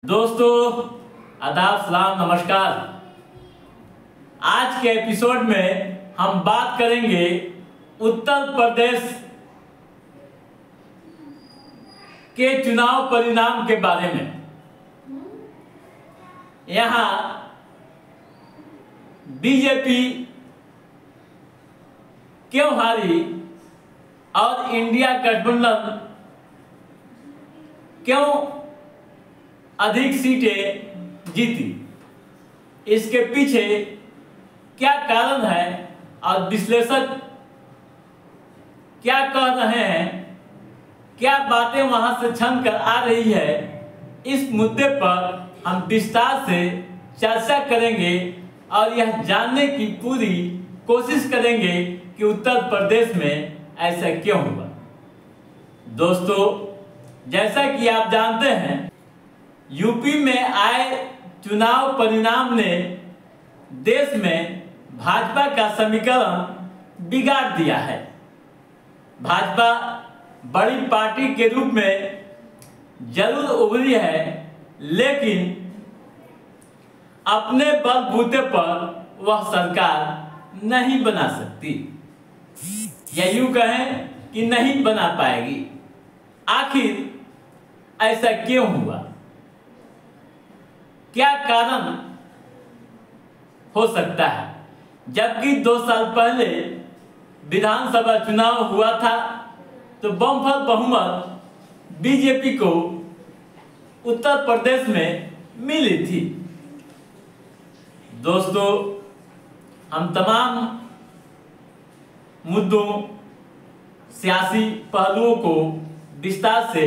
दोस्तों आदाब सलाम नमस्कार। आज के एपिसोड में हम बात करेंगे उत्तर प्रदेश के चुनाव परिणाम के बारे में। यहाँ बीजेपी क्यों हारी और इंडिया गठबंधन क्यों अधिक सीटें जीती, इसके पीछे क्या कारण है और विश्लेषक क्या कह रहे हैं, क्या बातें वहां से छन कर आ रही है, इस मुद्दे पर हम विस्तार से चर्चा करेंगे और यह जानने की पूरी कोशिश करेंगे कि उत्तर प्रदेश में ऐसा क्यों हुआ। दोस्तों, जैसा कि आप जानते हैं, यूपी में आए चुनाव परिणाम ने देश में भाजपा का समीकरण बिगाड़ दिया है। भाजपा बड़ी पार्टी के रूप में जरूर उभरी है, लेकिन अपने बलबूते पर वह सरकार नहीं बना सकती, या यूं कहें कि नहीं बना पाएगी। आखिर ऐसा क्यों हुआ, क्या कारण हो सकता है? जबकि 2 साल पहले विधानसभा चुनाव हुआ था तो बम्पर बहुमत बीजेपी को उत्तर प्रदेश में मिली थी। दोस्तों, हम तमाम मुद्दों, सियासी पहलुओं को विस्तार से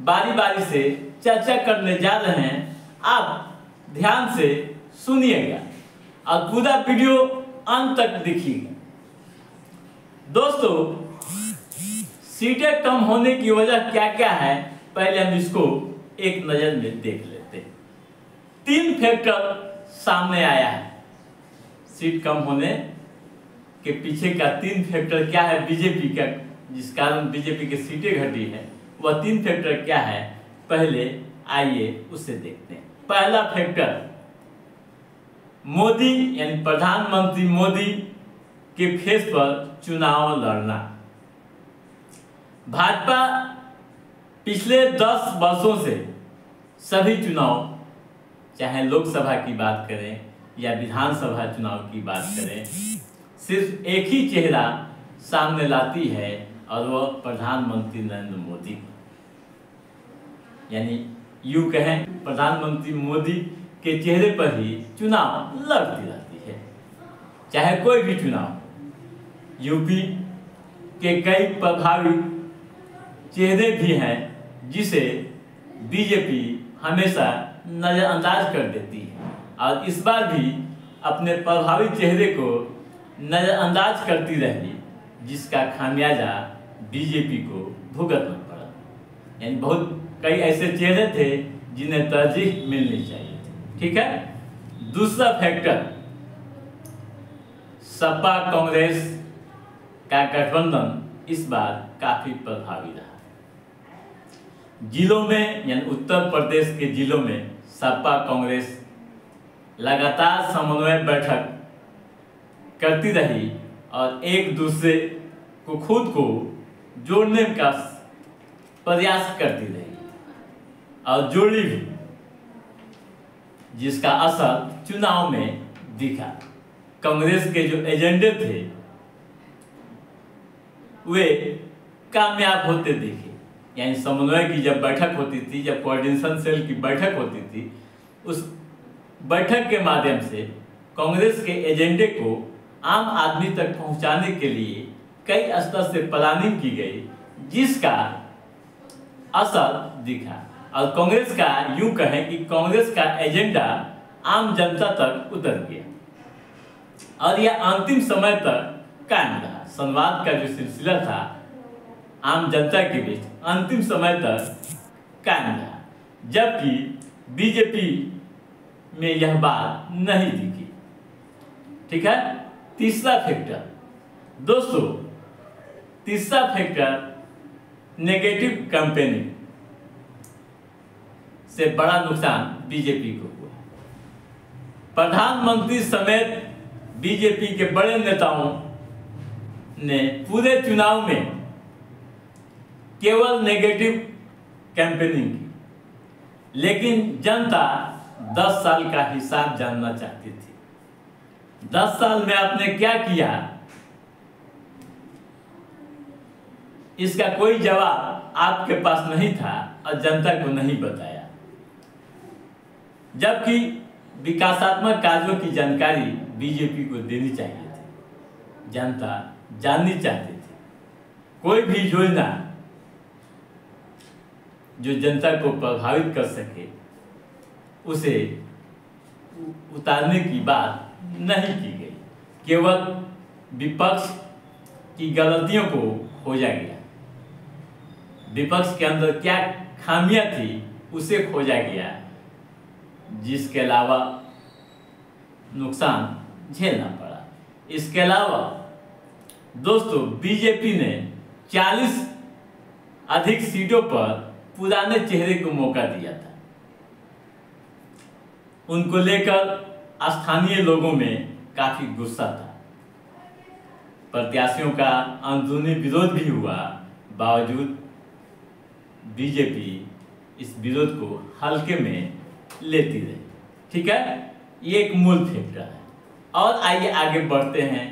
बारी बारी से चर्चा करने जा रहे हैं। आप ध्यान से सुनिएगा और पूरा वीडियो अंत तक देखिएगा। दोस्तों, सीटें कम होने की वजह क्या क्या है, पहले हम इसको एक नजर में देख लेते हैं। 3 फैक्टर सामने आया है सीट कम होने के पीछे का। 3 फैक्टर क्या है बीजेपी का, जिस कारण बीजेपी की सीटें घटी है, वह 3 फैक्टर क्या है, पहले आइए उसे देखते हैं। पहला फैक्टर, मोदी यानी प्रधानमंत्री मोदी के फेस पर चुनाव लड़ना। भाजपा पिछले 10 वर्षों से सभी चुनाव, चाहे लोकसभा की बात करें या विधानसभा चुनाव की बात करें, सिर्फ एक ही चेहरा सामने लाती है और वह प्रधानमंत्री नरेंद्र मोदी। यानी यूं कहें, प्रधानमंत्री मोदी के चेहरे पर ही चुनाव लड़ती रहती है, चाहे कोई भी चुनाव। यूपी के कई प्रभावी चेहरे भी हैं जिसे बीजेपी हमेशा नजरअंदाज कर देती है, और इस बार भी अपने प्रभावी चेहरे को नजरअंदाज करती रही, जिसका खामियाजा बीजेपी को भुगतना पड़ा। यानी बहुत कई ऐसे चेहरे थे जिन्हें तरजीह मिलनी चाहिए थी। ठीक है। दूसरा फैक्टर, सपा कांग्रेस का गठबंधन इस बार काफी प्रभावी रहा। जिलों में, यानी उत्तर प्रदेश के जिलों में सपा कांग्रेस लगातार समन्वय बैठक करती रही और एक दूसरे को खुद को जोड़ने का प्रयास करती रही और जोड़ी भी, जिसका असर चुनाव में दिखा। कांग्रेस के जो एजेंडे थे वे कामयाब होते दिखे। यानी समन्वय की जब बैठक होती थी, जब कोऑर्डिनेशन सेल की बैठक होती थी, उस बैठक के माध्यम से कांग्रेस के एजेंडे को आम आदमी तक पहुंचाने के लिए कई स्तर से प्लानिंग की गई, जिसका असर दिखा। और कांग्रेस का, यूं कहें कि कांग्रेस का एजेंडा आम जनता तक उतर गया और यह अंतिम समय तक कायम रहा। संवाद का जो सिलसिला था आम जनता के बीच, अंतिम समय तक कायम रहा, जबकि बीजेपी में यह बात नहीं दिखी। ठीक है। तीसरा फैक्टर, दोस्तों, तीसरा फैक्टर नेगेटिव कैंपेनिंग। से बड़ा नुकसान बीजेपी को हुआ। प्रधानमंत्री समेत बीजेपी के बड़े नेताओं ने पूरे चुनाव में केवल नेगेटिव कैंपेनिंग की, लेकिन जनता 10 साल का हिसाब जानना चाहती थी। 10 साल में आपने क्या किया, इसका कोई जवाब आपके पास नहीं था और जनता को नहीं बताया। जबकि विकासात्मक कार्यों की जानकारी बीजेपी को देनी चाहिए थी, जनता जाननी चाहती थी। कोई भी योजना जो जनता को प्रभावित कर सके उसे उतारने की बात नहीं की गई, केवल विपक्ष की गलतियों को खोजा गया। विपक्ष के अंदर क्या खामियां थी उसे खोजा गया, जिसके अलावा नुकसान झेलना पड़ा। इसके अलावा दोस्तों, बीजेपी ने 40 अधिक सीटों पर पुराने चेहरे को मौका दिया था। उनको लेकर स्थानीय लोगों में काफी गुस्सा था। प्रत्याशियों का अंदरूनी विरोध भी हुआ, बावजूद बीजेपी इस विरोध को हल्के में लेती रही। ठीक है, ये एक मूल फैक्टर है। और आइए आगे बढ़ते हैं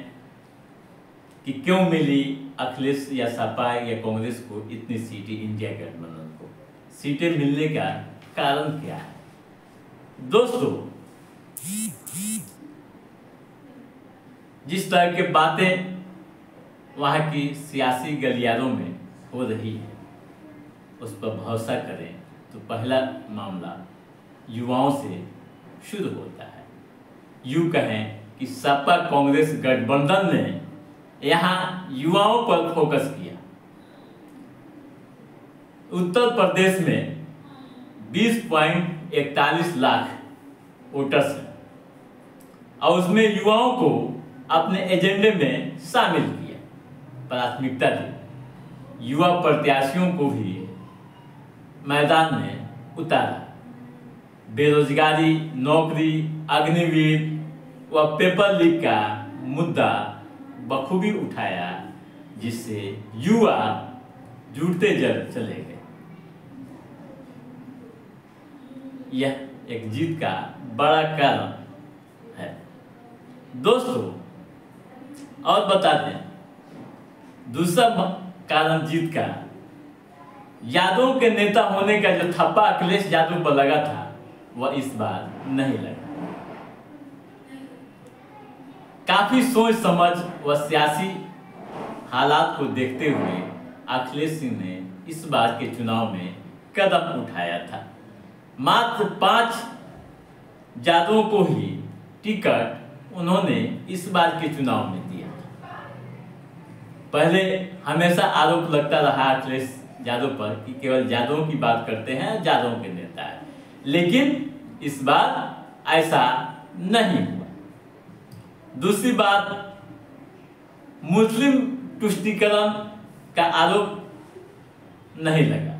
कि क्यों मिली अखिलेश या सपा या कांग्रेस को इतनी सीटें, इंडिया गठबंधन को सीटें मिलने का कारण क्या है। दोस्तों, जिस तरह की बातें वहाँ की सियासी गलियारों में हो रही है उस पर भरोसा करें तो पहला मामला युवाओं से शुरू होता है। यूं कहें कि सपा कांग्रेस गठबंधन ने यहाँ युवाओं पर फोकस किया। उत्तर प्रदेश में 20.41 लाख वोटर्स हैं और उसमें युवाओं को अपने एजेंडे में शामिल किया, प्राथमिकता दी। युवा प्रत्याशियों को भी मैदान में उतारा। बेरोजगारी, नौकरी, अग्निवीर व पेपर लीक का मुद्दा बखूबी उठाया, जिससे युवा जुड़ते चले गए। यह एक जीत का बड़ा कारण है। दोस्तों, और बता दें, दूसरा कारण जीत का यादव के नेता होने का जो थप्पा अखिलेश यादव पर लगा था वह इस बार नहीं लगा। काफी सोच समझ व सियासी हालात को देखते हुए अखिलेश सिंह ने इस बार के चुनाव में कदम उठाया था। मात्र 5 यादवों को ही टिकट उन्होंने इस बार के चुनाव में दिया। पहले हमेशा आरोप लगता रहा अखिलेश यादव पर कि केवल यादवों की बात करते हैं, यादवों के नेता है, लेकिन इस बार ऐसा नहीं हुआ। दूसरी बात, मुस्लिम तुष्टीकरण का आरोप नहीं लगा।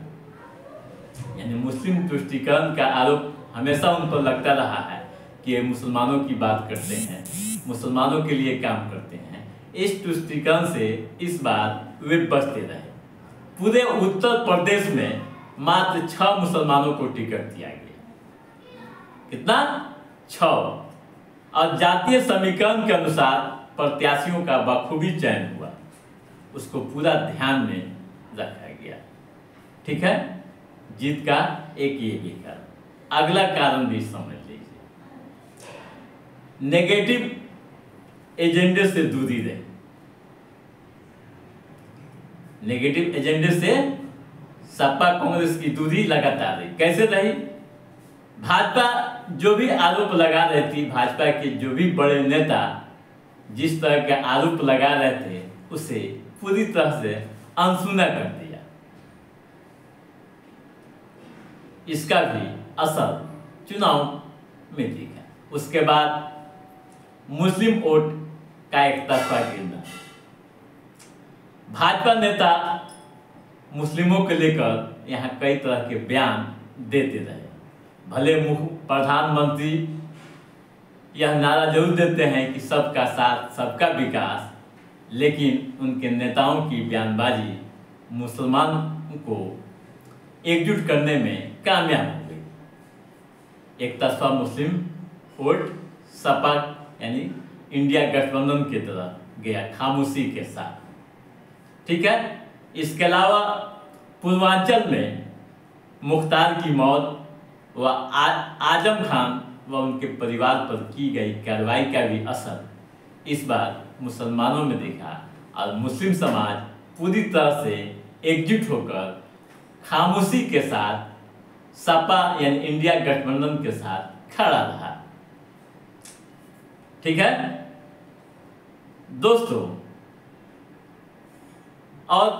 यानी मुस्लिम तुष्टीकरण का आरोप हमेशा उन पर लगता रहा है कि ये मुसलमानों की बात करते हैं, मुसलमानों के लिए काम करते हैं। इस तुष्टीकरण से इस बार वे बचते रहे। पूरे उत्तर प्रदेश में मात्र 6 मुसलमानों को टिकट दिया गया। कितना? 6। और जातीय समीकरण के अनुसार प्रत्याशियों का बखूबी चयन हुआ, उसको पूरा ध्यान में रखा गया। ठीक है, जीत का एक ये भी कारण। अगला कारण भी समझ लीजिए, नेगेटिव एजेंडे से दूरी रहे। नेगेटिव एजेंडे से सपा कांग्रेस की दूरी लगातार रही। कैसे रही? भाजपा जो भी आरोप लगा रही थी, भाजपा के जो भी बड़े नेता जिस तरह के आरोप लगा रहे थे उसे पूरी तरह से अनसुना कर दिया। इसका भी असर चुनाव में दिखा। उसके बाद मुस्लिम वोट का एक तरफा गिरना। भाजपा नेता मुस्लिमों को लेकर यहाँ कई तरह के बयान देते रहे, भले प्रधानमंत्री यह नारा जरूर देते हैं कि सबका साथ सबका विकास, लेकिन उनके नेताओं की बयानबाजी मुसलमानों को एकजुट करने में कामयाब हो गई। एक तरफा मुस्लिम वोट सपा यानी इंडिया गठबंधन की तरफ गया खामोशी के साथ। ठीक है। इसके अलावा पूर्वांचल में मुख्तार की मौत व आजम खान व उनके परिवार पर की गई कार्रवाई का भी असर इस बार मुसलमानों में देखा और मुस्लिम समाज पूरी तरह से एकजुट होकर खामोशी के साथ सपा यानी इंडिया गठबंधन के साथ खड़ा रहा। ठीक है दोस्तों, और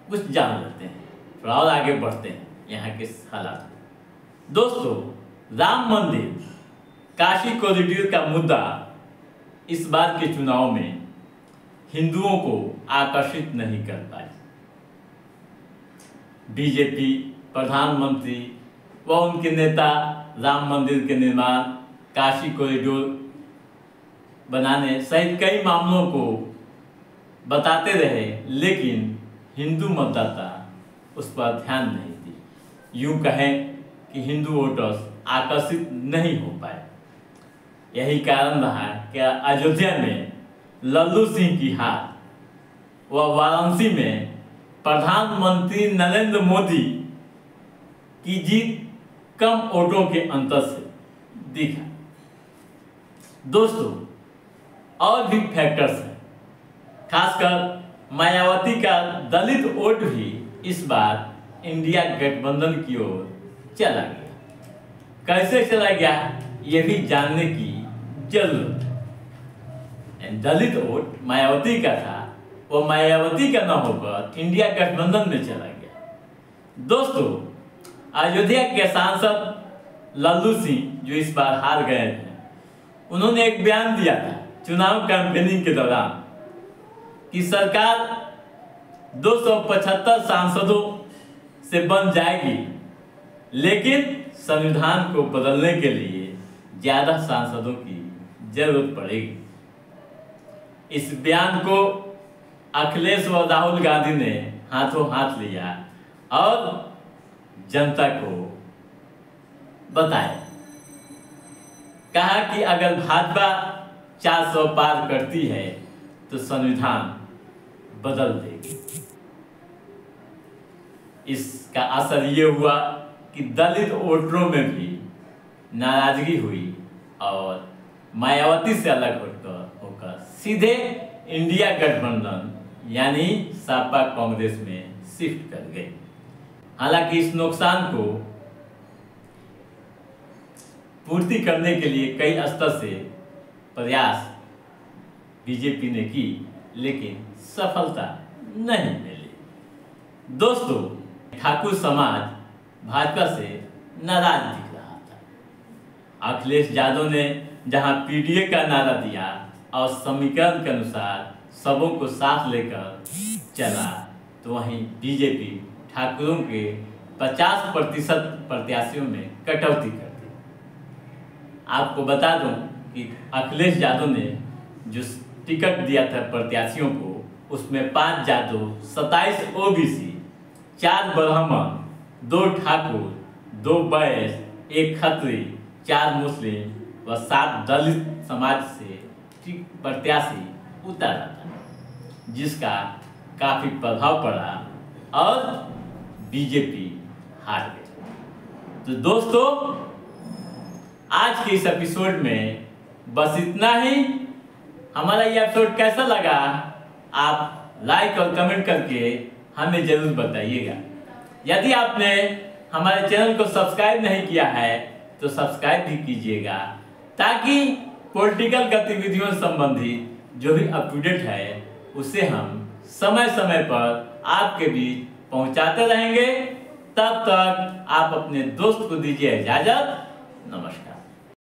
कुछ जान लेते हैं, थोड़ा और आगे बढ़ते हैं यहाँ के हालात। दोस्तों, राम मंदिर काशी कॉरिडोर का मुद्दा इस बार के चुनाव में हिंदुओं को आकर्षित नहीं कर पाई। बीजेपी, प्रधानमंत्री व उनके नेता राम मंदिर के निर्माण, काशी कॉरिडोर बनाने सहित कई मामलों को बताते रहे, लेकिन हिंदू मतदाता उस पर ध्यान नहीं दी। यूं कहें कि हिंदू वोटर्स आकर्षित नहीं हो पाए। यही कारण रहा कि अयोध्या में लल्लू सिंह की हार व वाराणसी में प्रधानमंत्री नरेंद्र मोदी की जीत कम वोटों के अंतर से दिखा। दोस्तों, और भी फैक्टर्स हैं, खासकर मायावती का दलित वोट भी इस बार इंडिया गठबंधन की ओर चला गया। कैसे चला गया यह भी जानने की जरूरत है। दलित वोट मायावती का था, वो मायावती का न होकर इंडिया गठबंधन में चला गया। दोस्तों, अयोध्या के सांसद लल्लू सिंह जो इस बार हार गए थे, उन्होंने एक बयान दिया था चुनाव कैंपेनिंग के दौरान कि सरकार 275 सांसदों से बन जाएगी, लेकिन संविधान को बदलने के लिए ज्यादा सांसदों की जरूरत पड़ेगी। इस बयान को अखिलेश व राहुल गांधी ने हाथों हाथ लिया और जनता को बताया। कहा कि अगर भाजपा 400 पार करती है तो संविधान बदल देगी। इसका असर ये हुआ कि दलित वोटरों में भी नाराजगी हुई और मायावती से अलग होकर सीधे इंडिया गठबंधन यानी सपा कांग्रेस में शिफ्ट कर गए। हालांकि इस नुकसान को पूर्ति करने के लिए कई स्तर से प्रयास बीजेपी ने की, लेकिन सफलता नहीं मिली। दोस्तों, ठाकुर समाज भाजपा से नाराज दिख रहा था। अखिलेश यादव ने जहां पीडीए का नारा दिया और समीकरण के अनुसार सबों को साथ लेकर चला, तो वहीं बीजेपी ठाकुरों के 50% प्रत्याशियों में कटौती कर दी। आपको बता दूं कि अखिलेश यादव ने जो टिकट दिया था प्रत्याशियों को, उसमें 5 जादव, 27 ओबीसी, 4 ब्राह्मण, 2 ठाकुर, 2 वैश्य, 1 खत्री, 4 मुस्लिम व 7 दलित समाज से प्रत्याशी उतारा था, जिसका काफी प्रभाव पड़ा और बीजेपी हार गई। तो दोस्तों, आज के इस एपिसोड में बस इतना ही। हमारा ये एपिसोड कैसा लगा आप लाइक और कमेंट करके हमें जरूर बताइएगा। यदि आपने हमारे चैनल को सब्सक्राइब नहीं किया है तो सब्सक्राइब भी कीजिएगा, ताकि पॉलिटिकल गतिविधियों संबंधित जो भी अप टू डेट है उसे हम समय समय पर आपके बीच पहुंचाते रहेंगे। तब तक आप अपने दोस्त को दीजिए इजाजत। नमस्कार।